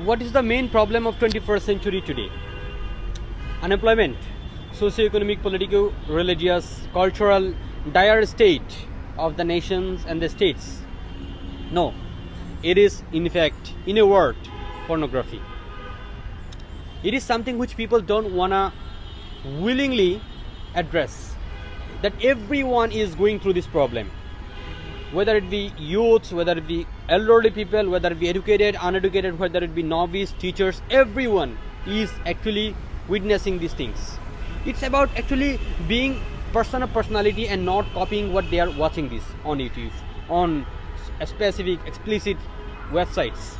what is the main problem of 21st century today? Unemployment, socio-economic, political, religious, cultural, dire state of the nations and the states. No, it is in fact, in a word, pornography. It is something which people don't wanna willingly address, that everyone is going through this problem, whether it be youths, whether it be elderly people, whether it be educated, uneducated, whether it be novice, teachers, everyone is actually witnessing these things. It's about actually being person of personality and not copying what they are watching this on YouTube, on specific explicit websites.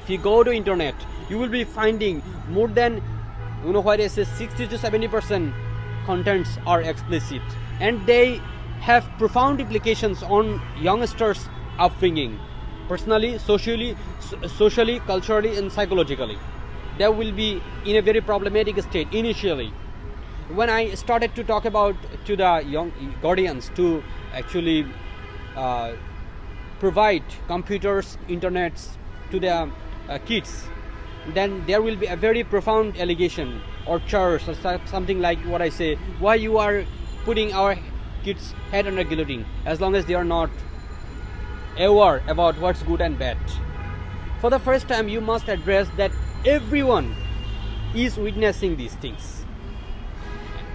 If you go to internet, you will be finding more than, what I say, 60 to 70% contents are explicit, and they have profound implications on youngsters' upbringing, personally, socially, culturally, and psychologically. They will be in a very problematic state initially. When I started to talk about to the young guardians to actually provide computers, internets to their kids, then there will be a very profound allegation or charge or something like what I say, why you are putting our kids head under guillotine as long as they are not aware about what's good and bad. For the first time, you must address that everyone is witnessing these things,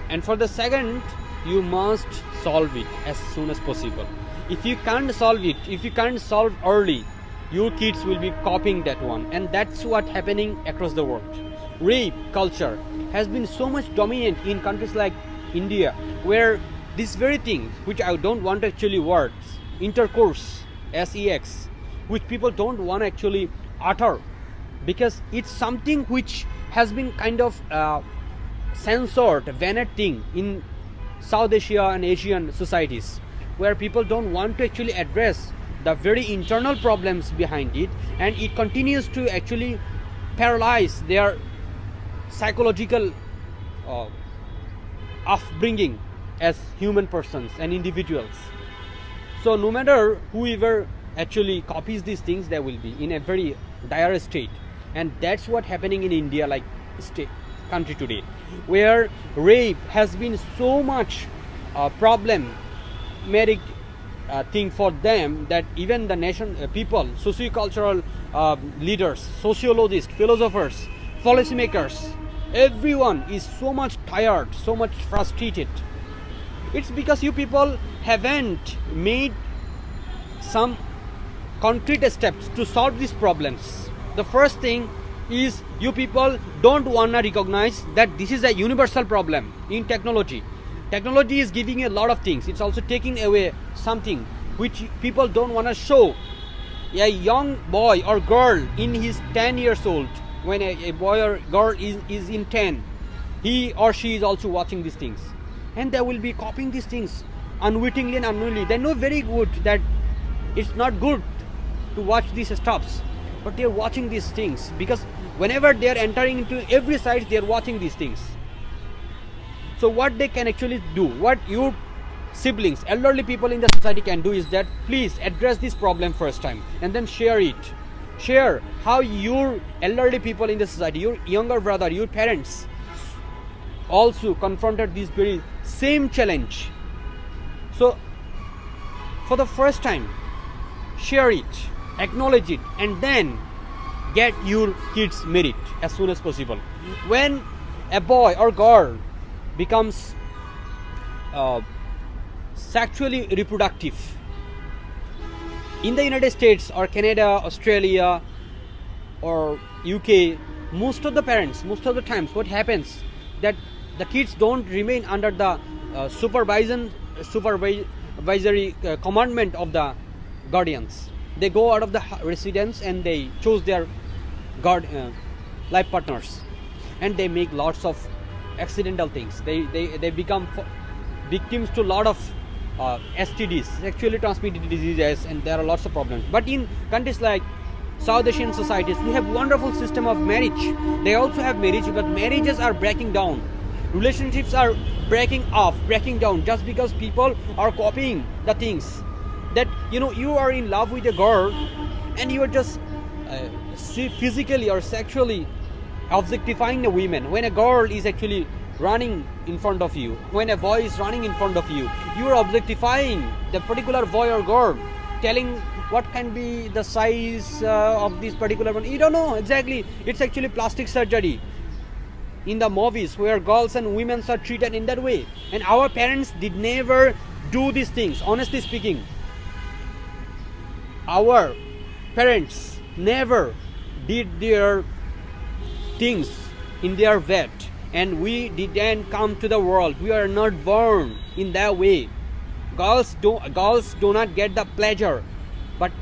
and for the second, you must solve it as soon as possible. If you can't solve it, if you can't solve early, your kids will be copying that one, and that's what happening across the world. Rape culture has been so much dominant in countries like India, where this very thing, which I don't want to actually words, intercourse, sex, which people don't want to actually utter, because it's something which has been kind of censored, banned thing in South Asia and Asian societies, where people don't want to actually address the very internal problems behind it, and it continues to actually paralyze their psychological upbringing as human persons and individuals. So no matter whoever actually copies these things, they will be in a very dire state, and that's what happening in India, like country today, where rape has been so much problematic thing for them, that even the nation people, socio-cultural leaders, sociologists, philosophers, policymakers, everyone is so much tired, so much frustrated. It's because you people haven't made some concrete steps to solve these problems. The first thing is, you people don't want to recognize that this is a universal problem in technology. Technology is giving a lot of things. It's also taking away something which people don't want to show. A young boy or girl in his 10 years old, when a boy or girl is in 10, he or she is also watching these things, and they will be copying these things unwittingly and unknowingly. They know very good that it's not good to watch these stuffs, but they're watching these things because whenever they're entering into every site, they're watching these things. So what they can actually do, what your siblings, elderly people in the society can do, is that please address this problem first time and then share it. Share how your elderly people in the society, your younger brother, your parents also confronted this very same challenge. So for the first time, share it, acknowledge it, and then get your kids married as soon as possible. When a boy or girl becomes sexually reproductive in the United States or Canada, Australia or UK, most of the parents, most of the times what happens, that the kids don't remain under the supervisory commandment of the guardians. They go out of the residence and they choose their life partners, and they make lots of accidental things. They become victims to a lot of STDs, sexually transmitted diseases, and there are lots of problems. But in countries like South Asian societies, we have wonderful system of marriage. They also have marriage, but marriages are breaking down. Relationships are breaking off, breaking down, just because people are copying the things. That you are in love with a girl and you are just physically or sexually objectifying a woman. When a girl is actually running in front of you, when a boy is running in front of you, you are objectifying the particular boy or girl, telling what can be the size of this particular one. You don't know exactly. It's actually plastic surgery in the movies where girls and women are treated in that way. And our parents did never do these things. Honestly speaking, our parents never did their things in their vet, and we didn't come to the world. We are not born in that way. Girls do not get the pleasure, but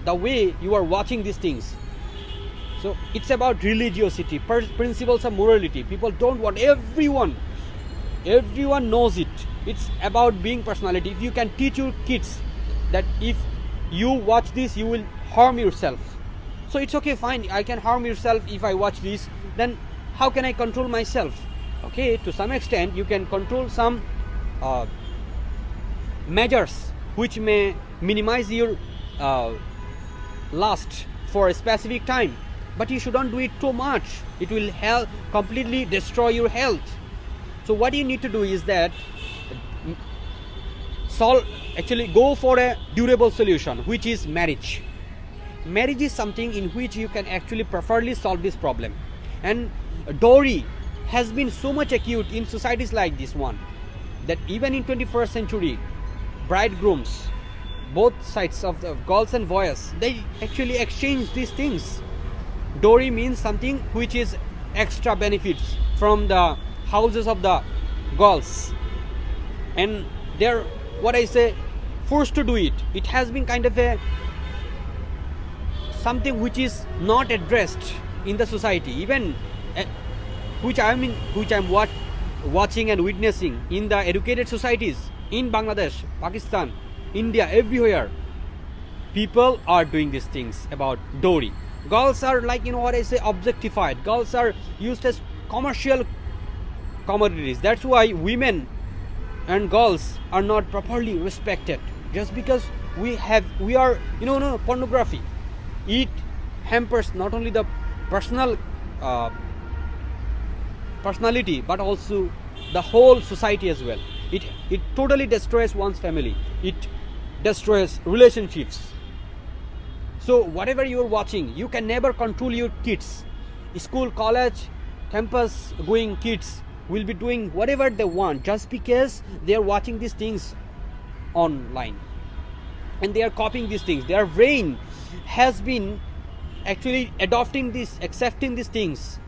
the way you are watching these things. So it's about religiosity, principles of morality. People don't want everyone knows it. It's about being personality. If you can teach your kids that if you watch this, you will harm yourself. So it's okay, fine, I can harm yourself if I watch this. Then how can I control myself? Okay, to some extent you can control some measures which may minimize your lust for a specific time, but you shouldn't do it too much. It will completely destroy your health. So what you need to do is that go for a durable solution, which is marriage. Marriage is something in which you can actually properly solve this problem. And dowry has been so much acute in societies like this one, that even in 21st century, bridegrooms, both sides of the girls and boys, they actually exchange these things. Dowry means something which is extra benefits from the houses of the girls, and they're, what I say, forced to do it. It has been kind of a something which is not addressed in the society, even which I'm watching and witnessing in the educated societies in Bangladesh, Pakistan, India, everywhere. People are doing these things about dowry. Girls are, like, what I say, objectified. Girls are used as commercial commodities. That's why women and girls are not properly respected, just because we are pornography. It hampers not only the personality, but also the whole society as well. It totally destroys one's family. It destroys relationships. So whatever you're watching, you can never control your kids. School, college, campus going kids will be doing whatever they want just because they are watching these things online, and they are copying these things. Their brain has been actually adopting this, accepting these things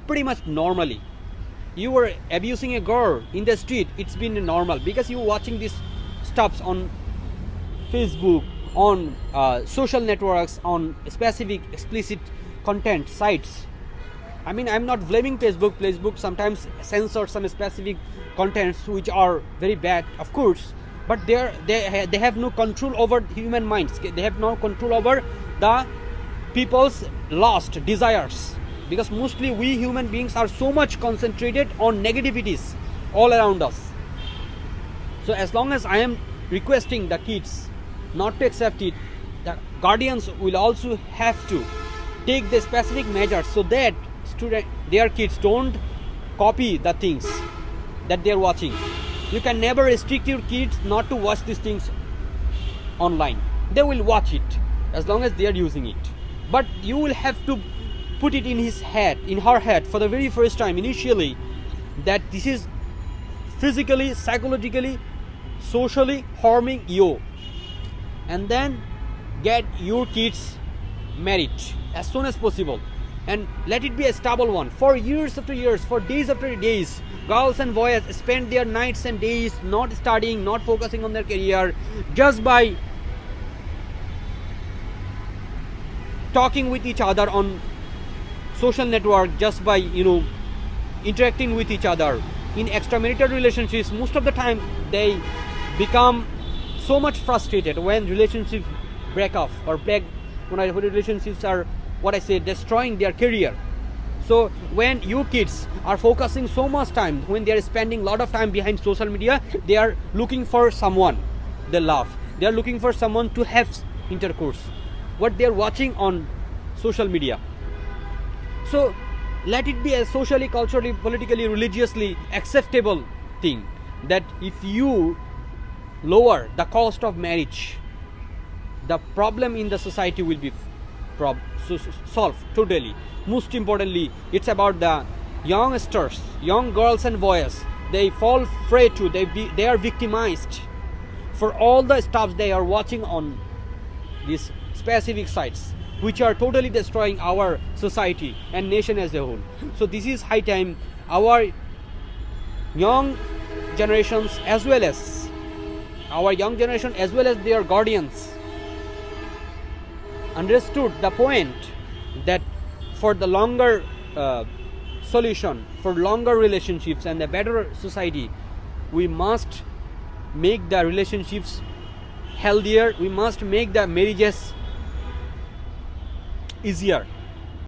pretty much normally. You were abusing a girl in the street, it's been normal because you're watching these stuffs on Facebook, on social networks, on specific explicit content sites. I mean, I'm not blaming Facebook. Facebook sometimes censors some specific contents which are very bad, of course, but they have no control over human minds. They have no control over the people's lost desires, because mostly we human beings are so much concentrated on negativities all around us. So as long as I am requesting the kids not to accept it, the guardians will also have to take the specific measures so that their kids don't copy the things that they're watching. You can never restrict your kids not to watch these things online. They will watch it as long as they are using it, but you will have to put it in his head, in her head, for the very first time initially, that this is physically, psychologically, socially harming you, and then get your kids married as soon as possible, and let it be a stable one. For years after years, for days after days, girls and boys spend their nights and days not studying, not focusing on their career, just by talking with each other on social network, just by interacting with each other in extramarital relationships. Most of the time they become so much frustrated when relationships break off, or when relationships are, what I say, destroying their career. So when you kids are focusing so much time, when they are spending a lot of time behind social media, they are looking for someone they love, they are looking for someone to have intercourse. What they are watching on social media. So let it be a socially, culturally, politically, religiously acceptable thing that if you lower the cost of marriage, the problem in the society will be solved totally. Most importantly, it's about the youngsters, young girls and boys. They fall prey to, they are victimized for all the stuff they are watching on these specific sites, which are totally destroying our society and nation as a whole. So this is high time our young generations as well as their guardians understood the point that for the longer solution, for longer relationships and a better society, we must make the relationships healthier, we must make the marriages easier.